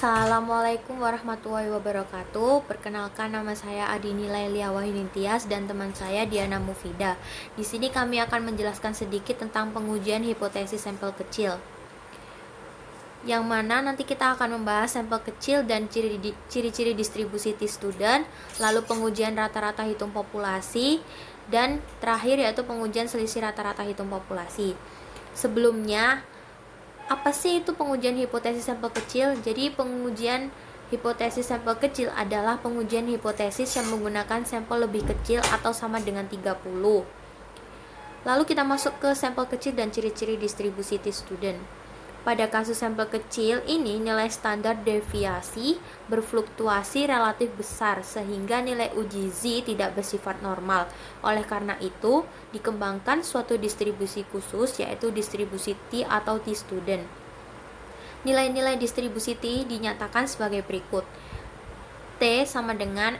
Assalamualaikum warahmatullahi wabarakatuh. Perkenalkan, nama saya Adini Lailia Wahyunintias dan teman saya Diana Mufida. Di sini kami akan menjelaskan sedikit tentang pengujian hipotesis sampel kecil. Yang mana nanti kita akan membahas sampel kecil dan ciri-ciri distribusi t-student, lalu pengujian rata-rata hitung populasi, dan terakhir yaitu pengujian selisih rata-rata hitung populasi. Sebelumnya, apa sih itu pengujian hipotesis sampel kecil? Jadi pengujian hipotesis sampel kecil adalah pengujian hipotesis yang menggunakan sampel lebih kecil atau sama dengan 30. Lalu kita masuk ke sampel kecil dan ciri-ciri distribusi t-student. Pada kasus sampel kecil ini, nilai standar deviasi berfluktuasi relatif besar sehingga nilai uji Z tidak bersifat normal. Oleh karena itu, dikembangkan suatu distribusi khusus yaitu distribusi T atau t-student. Nilai-nilai distribusi T dinyatakan sebagai berikut. T sama dengan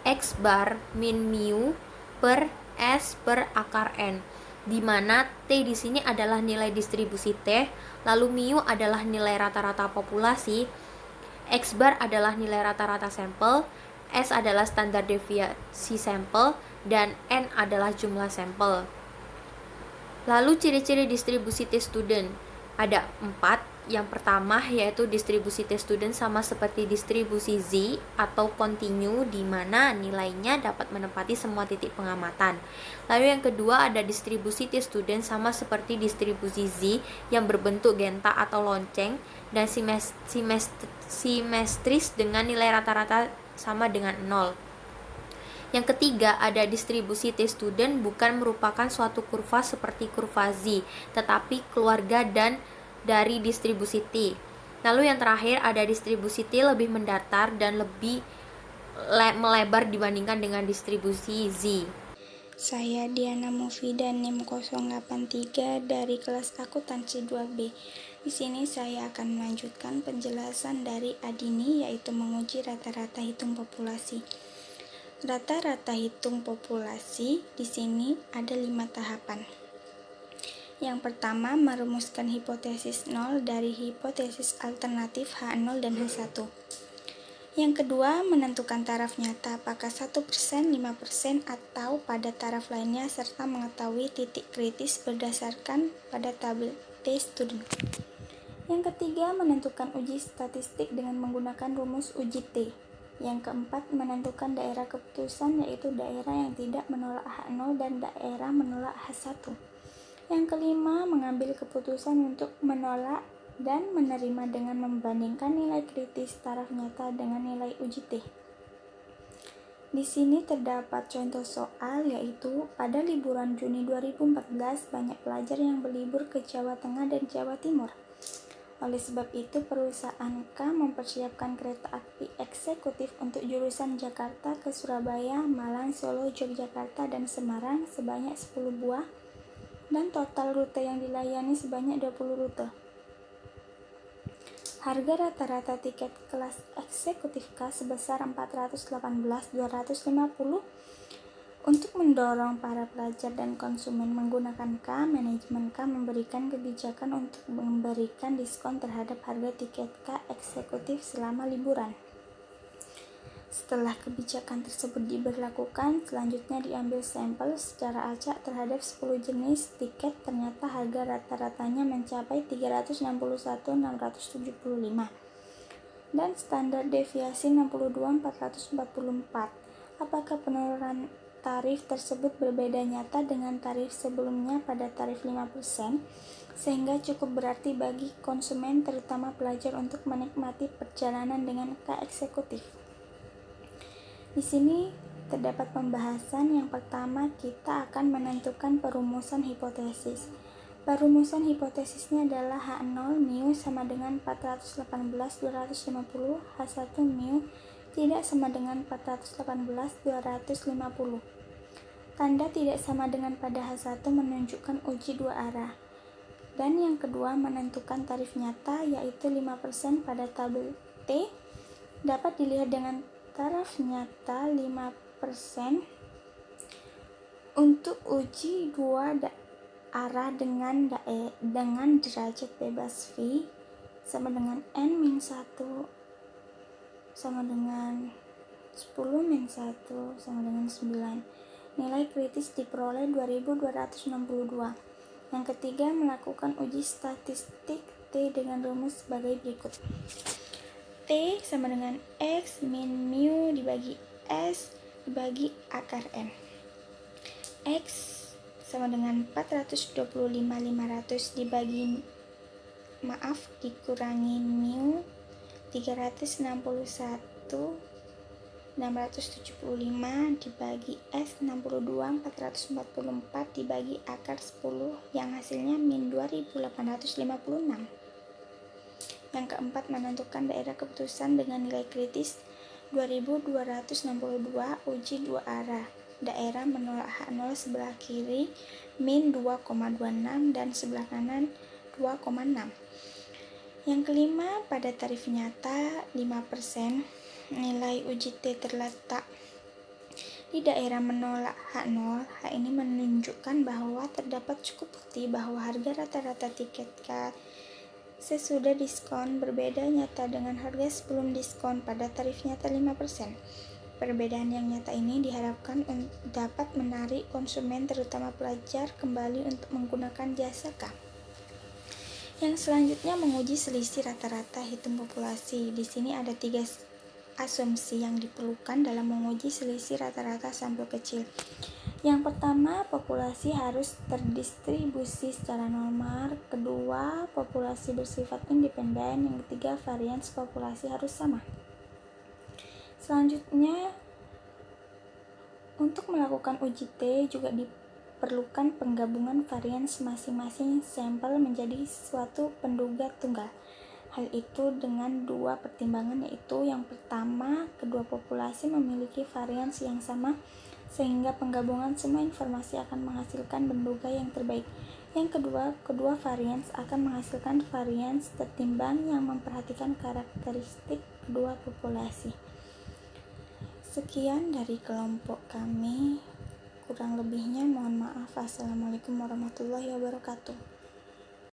X bar min mu per S per akar N, di mana T di sini adalah nilai distribusi T, lalu mu adalah nilai rata-rata populasi, X bar adalah nilai rata-rata sampel, S adalah standar deviasi sampel, dan N adalah jumlah sampel. Lalu ciri-ciri distribusi t-student ada 4. Yang pertama yaitu distribusi t-student sama seperti distribusi Z atau kontinu, di mana nilainya dapat menempati semua titik pengamatan. Lalu yang kedua ada distribusi t-student sama seperti distribusi Z yang berbentuk genta atau lonceng dan simetris dengan nilai rata-rata sama dengan 0. Yang ketiga, ada distribusi t-student bukan merupakan suatu kurva seperti kurva Z, tetapi keluarga dan dari distribusi T. Lalu yang terakhir, ada distribusi T lebih mendatar dan lebih melebar dibandingkan dengan distribusi Z. Saya Diana Mufida NIM 083 dari kelas akuntansi 2B. Di sini saya akan melanjutkan penjelasan dari Adini, yaitu menguji rata-rata hitung populasi. Rata-rata hitung populasi di sini ada 5 tahapan. Yang pertama, merumuskan hipotesis 0 dari hipotesis alternatif H0 dan H1. Yang kedua, menentukan taraf nyata apakah 1%, 5%, atau pada taraf lainnya, serta mengetahui titik kritis berdasarkan pada tabel t-student. Yang ketiga, menentukan uji statistik dengan menggunakan rumus uji T. Yang keempat, menentukan daerah keputusan, yaitu daerah yang tidak menolak H0 dan daerah menolak H1. Yang kelima, mengambil keputusan untuk menolak dan menerima dengan membandingkan nilai kritis taraf nyata dengan nilai uji T. Di sini terdapat contoh soal, yaitu pada liburan Juni 2014 banyak pelajar yang berlibur ke Jawa Tengah dan Jawa Timur. Oleh sebab itu, perusahaan K mempersiapkan kereta api eksekutif untuk jurusan Jakarta ke Surabaya, Malang, Solo, Yogyakarta, dan Semarang sebanyak 10 buah, dan total rute yang dilayani sebanyak 20 rute. Harga rata-rata tiket kelas eksekutif K sebesar 418.250. Untuk mendorong para pelajar dan konsumen menggunakan K, manajemen K memberikan kebijakan untuk memberikan diskon terhadap harga tiket K eksekutif selama liburan. Setelah kebijakan tersebut diberlakukan, selanjutnya diambil sampel secara acak terhadap 10 jenis tiket. Ternyata harga rata-ratanya mencapai 361.675 dan standar deviasi 62.444. Apakah penurunan tarif tersebut berbeda nyata dengan tarif sebelumnya pada tarif 5%, sehingga cukup berarti bagi konsumen, terutama pelajar, untuk menikmati perjalanan dengan K eksekutif. Di sini terdapat pembahasan. Yang pertama, kita akan menentukan perumusan hipotesis. Perumusan hipotesisnya adalah H0 mu sama dengan 418.250, H1 mu tidak sama dengan 418.250. Tanda tidak sama dengan pada H1 menunjukkan uji dua arah. Dan yang kedua, menentukan tarif nyata, yaitu 5% pada tabel T. Dapat dilihat dengan taraf nyata 5% untuk uji dua arah dengan derajat bebas V sama dengan N-1 sama dengan 10 min 1 sama dengan 9. Nilai kritis diperoleh 2262. Yang ketiga, melakukan uji statistik T dengan rumus sebagai berikut. T sama dengan X min mu dibagi S dibagi akar N. X sama dengan 425.500 dikurangi mu 361.675 dibagi S 62.444 dibagi akar 10 yang hasilnya min 2.856. Yang keempat, menentukan daerah keputusan dengan nilai kritis 2262, uji dua arah. Daerah menolak H0 sebelah kiri min 2,26 dan sebelah kanan 2,6. Yang kelima, pada tarif nyata 5%, nilai uji T terletak di daerah menolak H0. Hal ini menunjukkan bahwa terdapat cukup bukti bahwa harga rata-rata tiket sesudah diskon berbeda nyata dengan harga sebelum diskon pada tarif nyata 5%. Perbedaan yang nyata ini diharapkan dapat menarik konsumen, terutama pelajar, kembali untuk menggunakan jasa K. Yang selanjutnya, menguji selisih rata-rata hitung populasi. Di sini ada 3 asumsi yang diperlukan dalam menguji selisih rata-rata sampel kecil. Yang pertama, populasi harus terdistribusi secara normal. Kedua, populasi bersifat independen. Yang ketiga, varians populasi harus sama. Selanjutnya, untuk melakukan uji T juga diperlukan penggabungan varians masing-masing sampel menjadi suatu penduga tunggal. Hal itu dengan 2 pertimbangan, yaitu yang pertama, kedua populasi memiliki varians yang sama sehingga penggabungan semua informasi akan menghasilkan penduga yang terbaik. Yang kedua, kedua varians akan menghasilkan varians tertimbang yang memperhatikan karakteristik kedua populasi. Sekian dari kelompok kami, kurang lebihnya mohon maaf. Assalamualaikum warahmatullahi wabarakatuh.